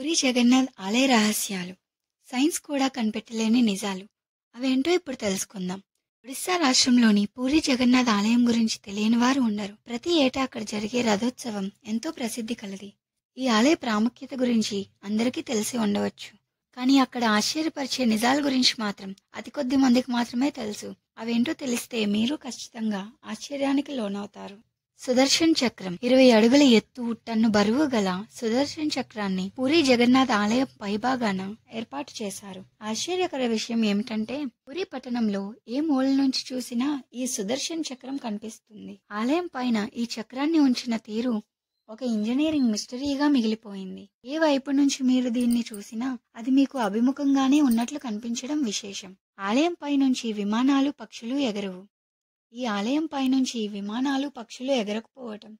పూరి జగన్నాథ్ ఆలయ రహస్యాలు, సైన్స్ కూడా కనిపెట్టలేని నిజాలు. అవేంటో ఇప్పుడు తెలుసుకుందాం. ఒడిశా రాష్ట్రంలోని పూరి జగన్నాథ్ ఆలయం గురించి తెలియని వారు ఉండరు. ప్రతి ఏటా అక్కడ జరిగే రథోత్సవం ఎంతో ప్రసిద్ధి కలది. ఈ ఆలయ ప్రాముఖ్యత గురించి అందరికీ తెలిసి ఉండవచ్చు. కానీ అక్కడ ఆశ్చర్యపరిచే నిజాల గురించి మాత్రం అతి కొద్ది మందికి మాత్రమే తెలుసు. అవేంటో తెలిస్తే మీరు ఖచ్చితంగా ఆశ్చర్యానికి లోనవుతారు. సుదర్శన్ చక్రం 20 అడుగుల ఎత్తు, టన్ను బరువు గల సుదర్శన్ చక్రాన్ని పూరి జగన్నాథ్ ఆలయం పైభాగాన ఏర్పాటు చేశారు. ఆశ్చర్యకర విషయం ఏమిటంటే పూరి పట్టణంలో ఏ మూల నుంచి చూసినా ఈ సుదర్శన్ చక్రం కనిపిస్తుంది. ఆలయం పైన ఈ చక్రాన్ని ఉంచిన తీరు ఒక ఇంజనీరింగ్ మిస్టరీగా మిగిలిపోయింది. ఏ వైపు నుంచి మీరు దీన్ని చూసినా అది మీకు అభిముఖంగానే ఉన్నట్లు కనిపించడం విశేషం. ఆలయం పై నుంచి విమానాలు, పక్షులు ఎగరవు. ఈ ఆలయం పైనుంచి విమానాలు, పక్షులు ఎగరకపోవటం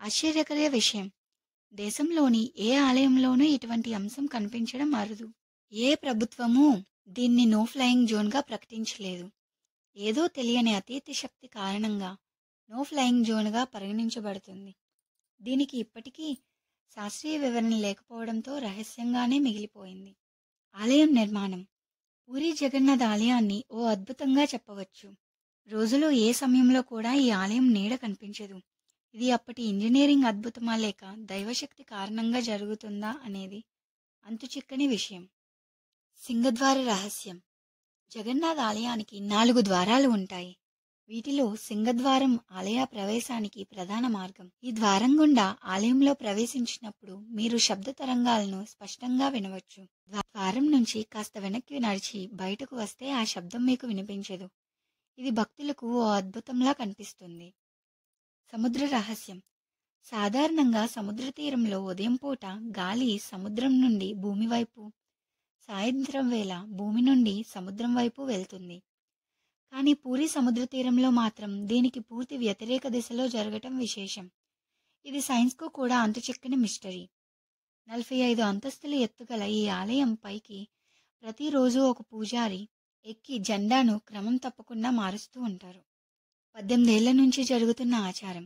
ఆశ్చర్యకర విషయం. దేశంలోని ఏ ఆలయంలోనూ ఇటువంటి అంశం కనిపించడం అరుదు. ఏ ప్రభుత్వమూ దీన్ని నో ఫ్లయింగ్ జోన్గా ప్రకటించలేదు. ఏదో తెలియని అతీత శక్తి కారణంగా నో ఫ్లయింగ్ జోన్గా పరిగణించబడుతుంది. దీనికి ఇప్పటికీ శాస్త్రీయ వివరణ లేకపోవడంతో రహస్యంగానే మిగిలిపోయింది. ఆలయం నిర్మాణం. పూరి జగన్నాథ్ ఆలయాన్ని ఓ అద్భుతంగా చెప్పవచ్చు. రోజులో ఏ సమయంలో కూడా ఈ ఆలయం నీడ కనిపించదు. ఇది అప్పటి ఇంజనీరింగ్ అద్భుతమా లేక దైవశక్తి కారణంగా జరుగుతుందా అనేది అంతుచిక్కని విషయం. సింగద్వార రహస్యం. జగన్నాథ్ ఆలయానికి 4 ద్వారాలు ఉంటాయి. వీటిలో సింగద్వారం ఆలయ ప్రవేశానికి ప్రధాన మార్గం. ఈ ద్వారం గుండా ఆలయంలో ప్రవేశించినప్పుడు మీరు శబ్ద తరంగాలను స్పష్టంగా వినవచ్చు. ద్వారం నుంచి కాస్త వెనక్కి నడిచి బయటకు వస్తే ఆ శబ్దం మీకు వినిపించదు. ఇది భక్తులకు ఓ అద్భుతంలా కనిపిస్తుంది. సముద్ర రహస్యం. సాధారణంగా సముద్ర తీరంలో ఉదయం పూట గాలి సముద్రం నుండి భూమి వైపు, సాయంత్రం వేళ భూమి నుండి సముద్రం వైపు వెళ్తుంది. కానీ పూరి సముద్ర తీరంలో మాత్రం దీనికి పూర్తి వ్యతిరేక దిశలో జరగటం విశేషం. ఇది సైన్స్కు కూడా అంతుచిక్కని మిస్టరీ. 45 అంతస్తుల ఎత్తుగల ఈ ఆలయం పైకి ప్రతిరోజు ఒక పూజారి ఎక్కి జెండాను క్రమం తప్పకుండా మారుస్తూ ఉంటారు. 18 ఏళ్ల నుంచి జరుగుతున్న ఆచారం.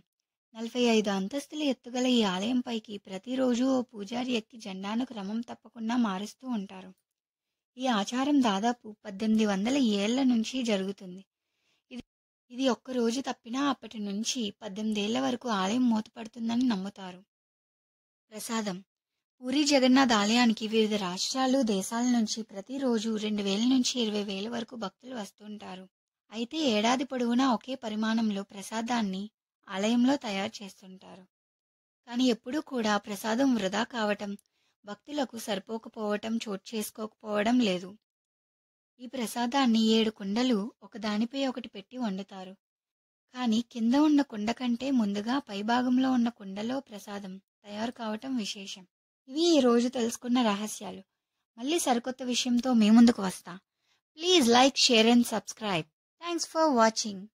45 అంతస్తుల ఎత్తుగల ఈ ఆలయం పైకి ప్రతిరోజు ఓ పూజారి ఎక్కి జెండాను క్రమం తప్పకుండా మారుస్తూ ఉంటారు. ఈ ఆచారం దాదాపు 1800 ఏళ్ల నుంచి జరుగుతుంది. ఇది ఒక్కరోజు తప్పినా అప్పటి నుంచి 18 ఏళ్ల వరకు ఆలయం మూతపడుతుందని నమ్ముతారు. ప్రసాదం. పూరి జగన్నాథ్ ఆలయానికి వివిధ రాష్ట్రాలు, దేశాల నుంచి ప్రతిరోజు 2000 నుంచి 20,000 వరకు భక్తులు వస్తుంటారు. అయితే ఏడాది పొడవునా ఒకే పరిమాణంలో ప్రసాదాన్ని ఆలయంలో తయారు చేస్తుంటారు. కానీ ఎప్పుడూ కూడా ప్రసాదం వృధా కావటం, భక్తులకు సరిపోకపోవటం చోటు చేసుకోకపోవడం లేదు. ఈ ప్రసాదాన్ని 7 కుండలు ఒకదానిపై ఒకటి పెట్టి వండుతారు. కానీ కింద ఉన్న కుండ కంటే ముందుగా పైభాగంలో ఉన్న కుండలో ప్రసాదం తయారు కావటం విశేషం. ఇవి ఈ రోజు తెలుసుకున్న రహస్యాలు. మళ్ళీ సరికొత్త విషయంతో మీ ముందుకు వస్తా. Please like, share and subscribe. Thanks for watching.